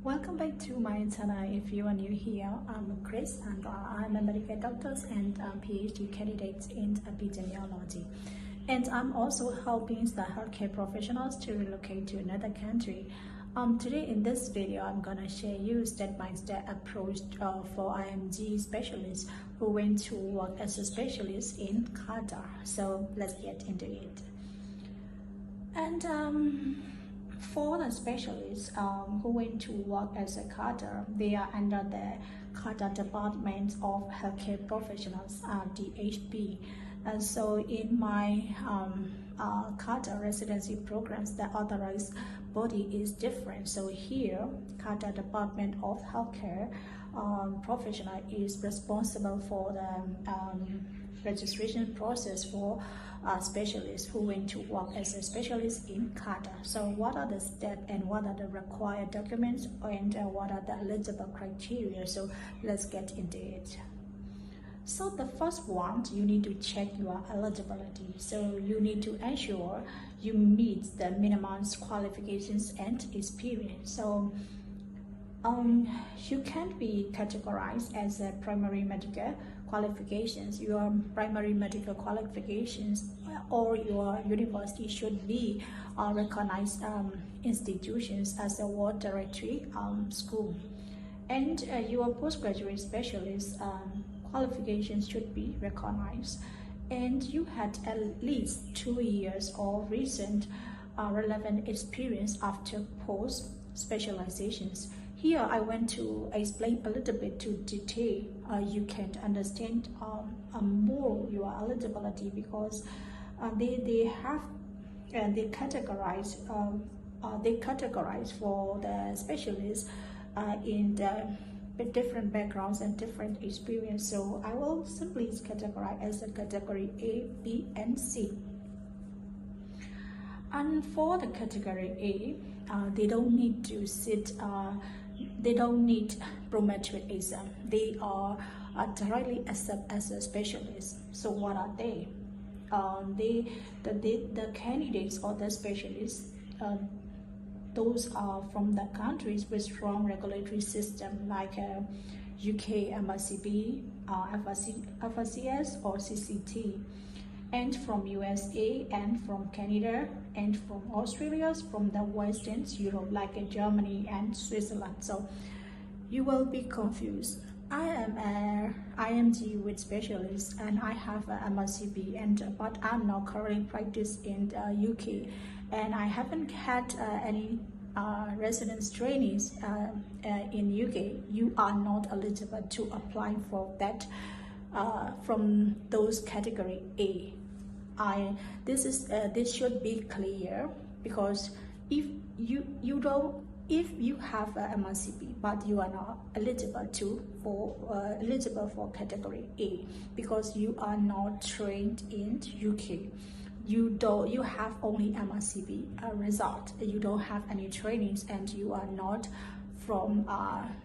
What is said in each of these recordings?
Welcome back to my channel. If you are new here, I'm Chris and I'm a medical doctor and PhD candidate in epidemiology. And I'm also helping the healthcare professionals to relocate to another country. Today in this video, I'm gonna share you step-by-step approach for IMG specialists who went to work as a specialist in Qatar. So let's get into it. And for the specialists who went to work as a Qatar, they are under the Qatar Department of Healthcare Professionals, DHP. And so in my Qatar residency programs, the authorized body is different. So here, Qatar Department of Healthcare Professional is responsible for the registration process for specialists who went to work as a specialist in Qatar. So what are the steps and what are the required documents and what are the eligible criteria? So let's get into it. So the first one, you need to check your eligibility. So you need to ensure you meet the minimum qualifications and experience. So you can't be categorized as a primary medical qualifications. Your primary medical qualifications or your university should be recognized institutions as a World Directory school. And your postgraduate specialist qualifications should be recognized. And you had at least 2 years of recent relevant experience after post specializations. Here I want to explain a little bit to detail you can understand more your eligibility, because they categorize for the specialists in the different backgrounds and different experience. So I will simply categorize as a category A, B, and C. And for the category A, they don't need to sit. They don't need Prometric exam. They are directly accepted as a specialist. So what are they? The candidates or the specialists, those are from the countries with strong regulatory system like UK, MRCB, FRCS or CCT, and from USA and from Canada and from Australia, from the Western Europe like Germany and Switzerland. So you will be confused. I am an IMG with specialist and I have a MRCB, but I'm not currently practice in the UK and I haven't had any residence trainings in UK. You are not eligible to apply for that from those category A. This should be clear, because if you have a MRCB but you are not eligible for category A because you are not trained in UK. You have only MRCB result. You don't have any trainings and you are not from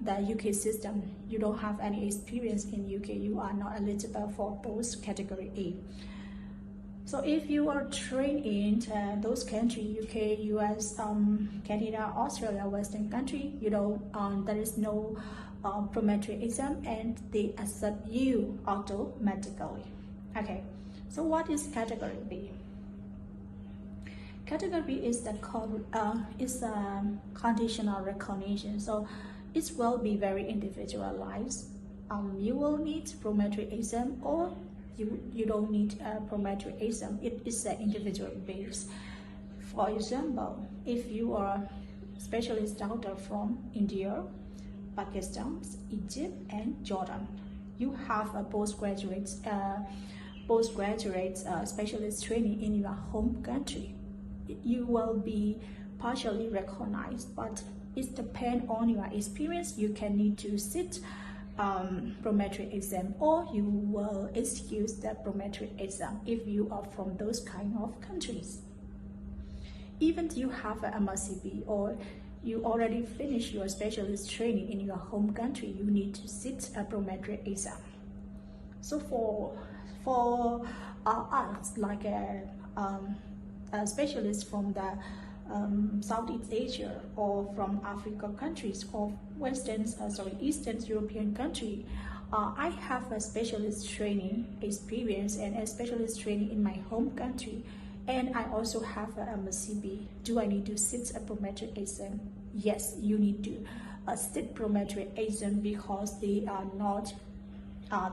the UK system. You don't have any experience in UK. You are not eligible for both category A. So if you are trained in those countries, UK, US, Canada, Australia, Western country, there is no Prometric exam and they accept you automatically. Okay, so what is category B? Category B is the conditional recognition. So it will be very individualized. You will need Prometric exam or you don't need a Prometric exam. It is an individual base. For example, if you are a specialist doctor from India, Pakistan, Egypt, and Jordan, you have a postgraduate specialist training in your home country. You will be partially recognized, but it depends on your experience. You can need to sit Prometric exam or you will excuse the Prometric exam if you are from those kind of countries. Even if you have an MRCB or you already finished your specialist training in your home country, you need to sit a Prometric exam. So for us, like a specialist from the Southeast Asia or from Africa countries or Eastern European country, I have a specialist training experience and a specialist training in my home country, and I also have a MCB. Do I need to sit a Prometric exam? Yes, you need to sit Prometric exam because they are not,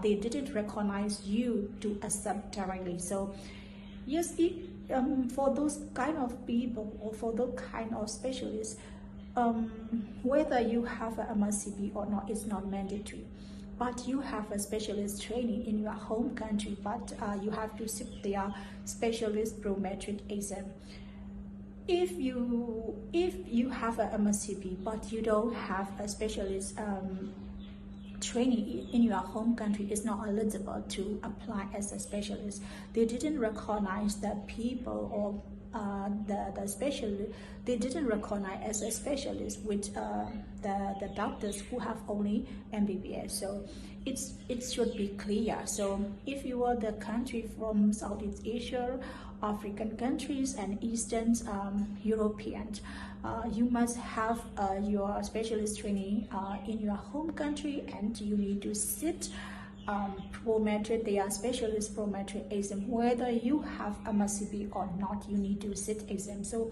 they didn't recognize you to accept directly. So yes, for those kind of people or for those kind of specialists, whether you have a MCB or not is not mandatory. But you have a specialist training in your home country, but you have to sit their specialist Prometric exam. If you have a MCB but you don't have a specialist training in your home country, is not eligible to apply as a specialist. They didn't recognize that people or the specialist, they didn't recognize as a specialist with the doctors who have only MBBS. So it should be clear. So if you are the country from Southeast Asia, African countries, and Eastern European, you must have your specialist training in your home country, and you need to sit Prometric, they are specialist Prometric exam. Whether you have a MCB or not, you need to sit exam. So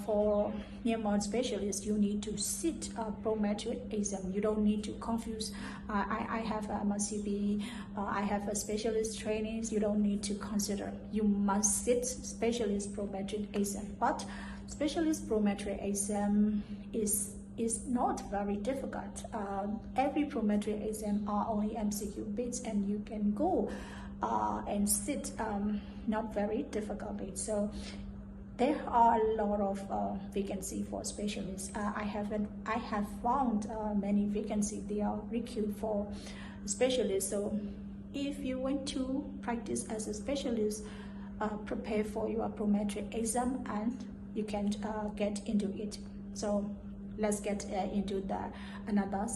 for Myanmar specialists, you need to sit Prometric exam. You don't need to confuse. I have a MCB, I have a specialist trainings. You don't need to consider. You must sit specialist Prometric exam. But specialist Prometric exam is not very difficult. Every Prometric exam are only MCQ bits, and you can go and sit not very difficultly. So there are a lot of vacancy for specialists. I have found many vacancies. They are recruited for specialists. So if you want to practice as a specialist, prepare for your Prometric exam and you can get into it. So let's get into another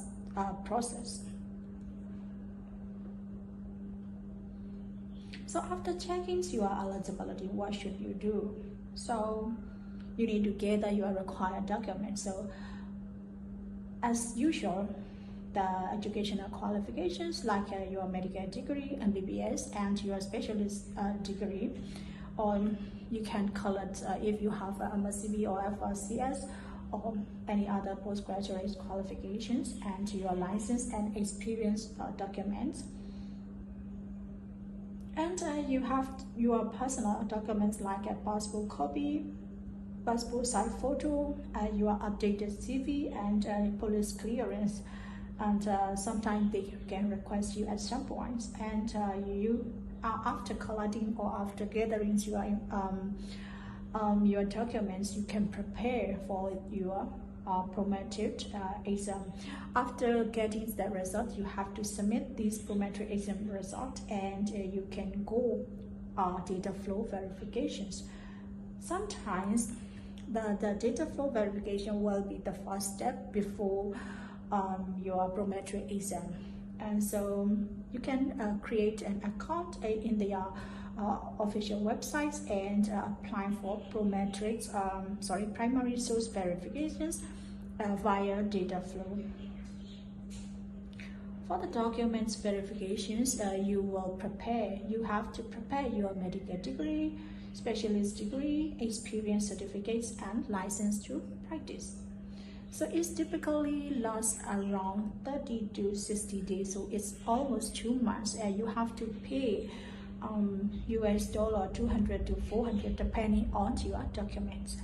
process. So after checking your eligibility, what should you do? So you need to gather your required documents. So as usual, the educational qualifications like your medical degree, MBBS, and your specialist degree, or you can call it if you have a MSc or FRCS, or any other postgraduate qualifications, and your license and experience documents. And you have your personal documents like a passport copy, passport size photo, your updated CV, and police clearance. And sometimes they can request you at some points. And you after collecting or after gathering your documents, you can prepare for your Prometric exam. After getting the result, you have to submit this Prometric exam result, and you can go data flow verifications. Sometimes the data flow verification will be the first step before your Prometric exam. And so you can create an account in the official websites and apply for Prometric, primary source verifications via Dataflow. For the documents verifications, you have to prepare your medical degree, specialist degree, experience certificates, and license to practice. So it typically lasts around 30 to 60 days, so it's almost 2 months, and you have to pay US dollar 200 to 400 depending on your documents.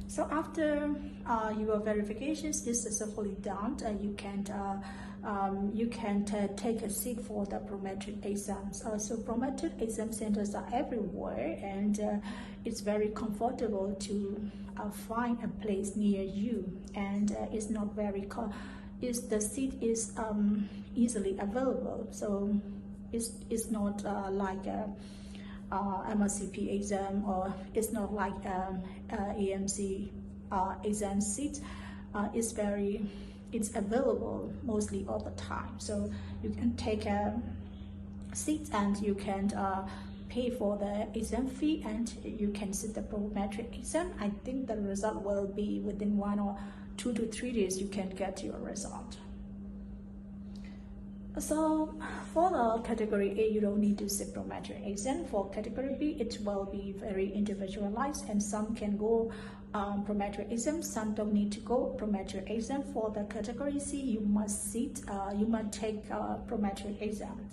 So after your verifications is successfully done, you can take a seat for the Prometric exams. So Prometric exam centers are everywhere, and it's very comfortable to find a place near you, and it's not very the seat is easily available. So it's not like a MRCP exam, or it's not like IMG exam seat. It's available mostly all the time. So you can take a seat, and you can pay for the exam fee and you can sit the Prometric exam. I think the result will be within 1 or 2 to 3 days you can get your result. So for the category A, you don't need to sit Prometric exam. For category B, it will be very individualized, and some can go Prometric exam, some don't need to go Prometric exam. For the category C, you must take Prometric exam.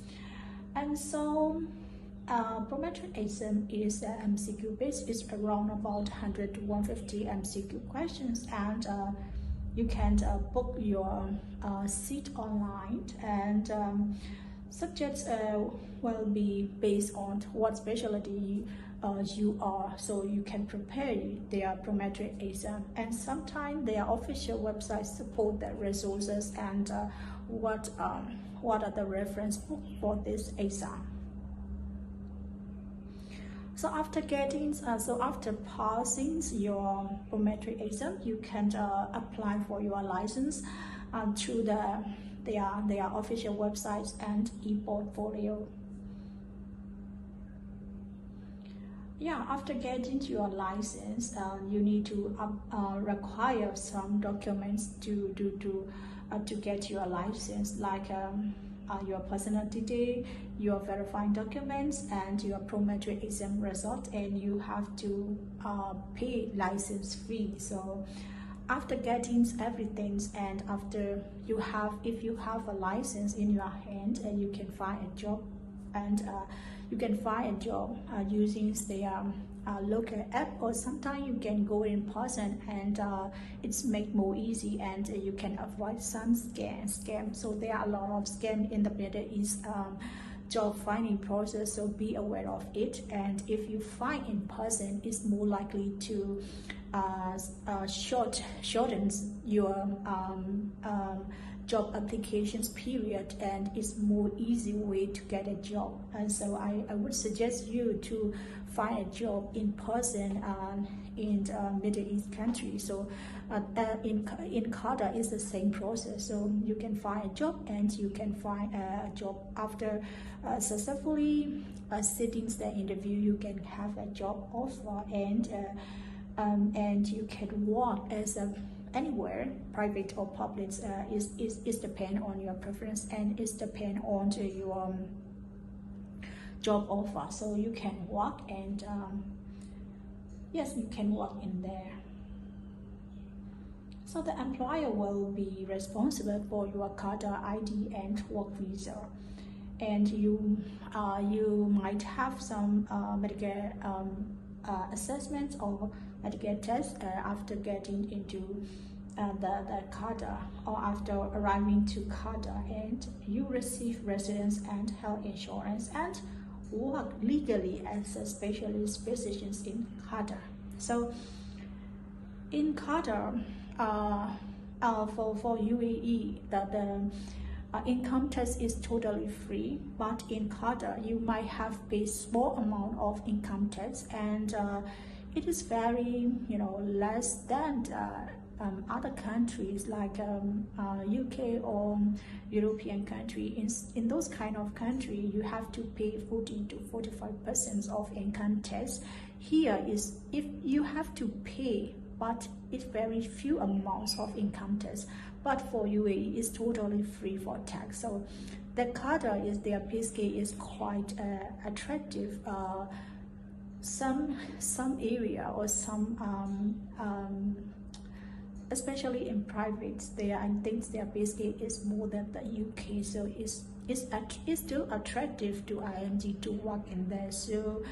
And so Prometric exam is MCQ based. It's around about 100 to 150 MCQ questions, and you can book your seat online, and subjects will be based on what specialty you are, so you can prepare their Prometric exam. And sometimes their official websites support the resources and what are the reference book for this exam. So after passing your Prometric exam, you can apply for your license through their official websites and e-portfolio. Yeah, after getting your license, you need to require some documents to get your license, like your personal detail, your verifying documents, and your Prometric exam result, and you have to pay license fee. So after getting everything, and after if you have a license in your hand, and you can find a job, and you can find a job using their local app, or sometimes you can go in person, and it's make more easy, and you can avoid some scam. So there are a lot of scam in the Middle East job finding process, so be aware of it. And if you find in person, it's more likely to shorten your job applications period, and it's more easy way to get a job. And so I would suggest you to find a job in person in Middle East countries. So in Qatar is the same process. So you can find a job, and you can find a job after successfully sitting the interview. You can have a job offer, and you can work as anywhere, private or public. Is depend on your preference, and it's depend on your job offer. So you can work, and yes, you can work in there. So the employer will be responsible for your Qatar ID and work visa, and you might have some medical assessments or medical tests after getting into the Qatar, or after arriving to Qatar, and you receive residence and health insurance and work legally as a specialist physicians in Qatar. So in Qatar, for UAE, the income tax is totally free, but in Qatar you might have paid small amount of income tax, and it is very less than other countries like UK or European country. In those kind of country, you have to pay 40 to 45% of income tax. Here is if you have to pay, but it's very few amounts of income tax. But for UAE, it's totally free for tax. So the Qatar is their pay scale is quite attractive. Some area or some especially in private, I think their pay scale is more than the UK. So it's still attractive to IMG to work in there. So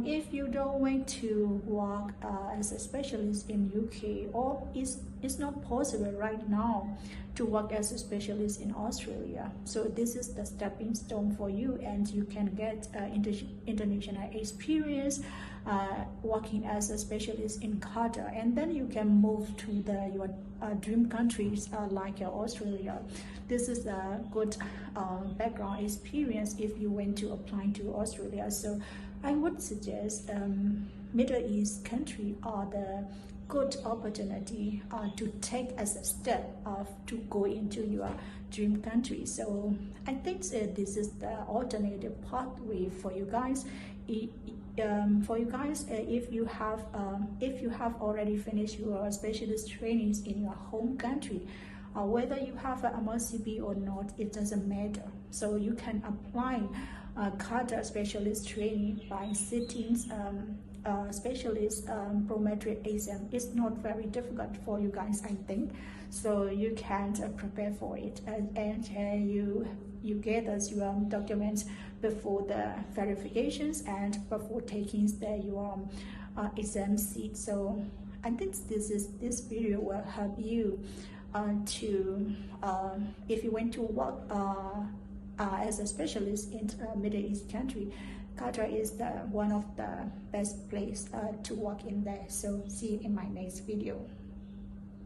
if you don't want to work as a specialist in UK, or it's not possible right now to work as a specialist in Australia, so this is the stepping stone for you, and you can get international experience working as a specialist in Qatar, and then you can move to your dream countries like Australia. This is a good background experience if you want to apply to Australia. So I would suggest Middle East country are the good opportunity to take as a step to go into your dream country. So I think this is the alternative pathway for you guys. If you have already finished your specialist trainings in your home country, whether you have an MRCP or not, it doesn't matter. So you can apply Qatar specialist training by sitting specialist Prometric exam. It's not very difficult for you guys, I think. So you can prepare for it, and you gather your documents before the verifications and before taking your exam seat. So I think this video will help you to if you want to work as a specialist in Middle East country. Qatar is one of the best place to work in there. So see you in my next video.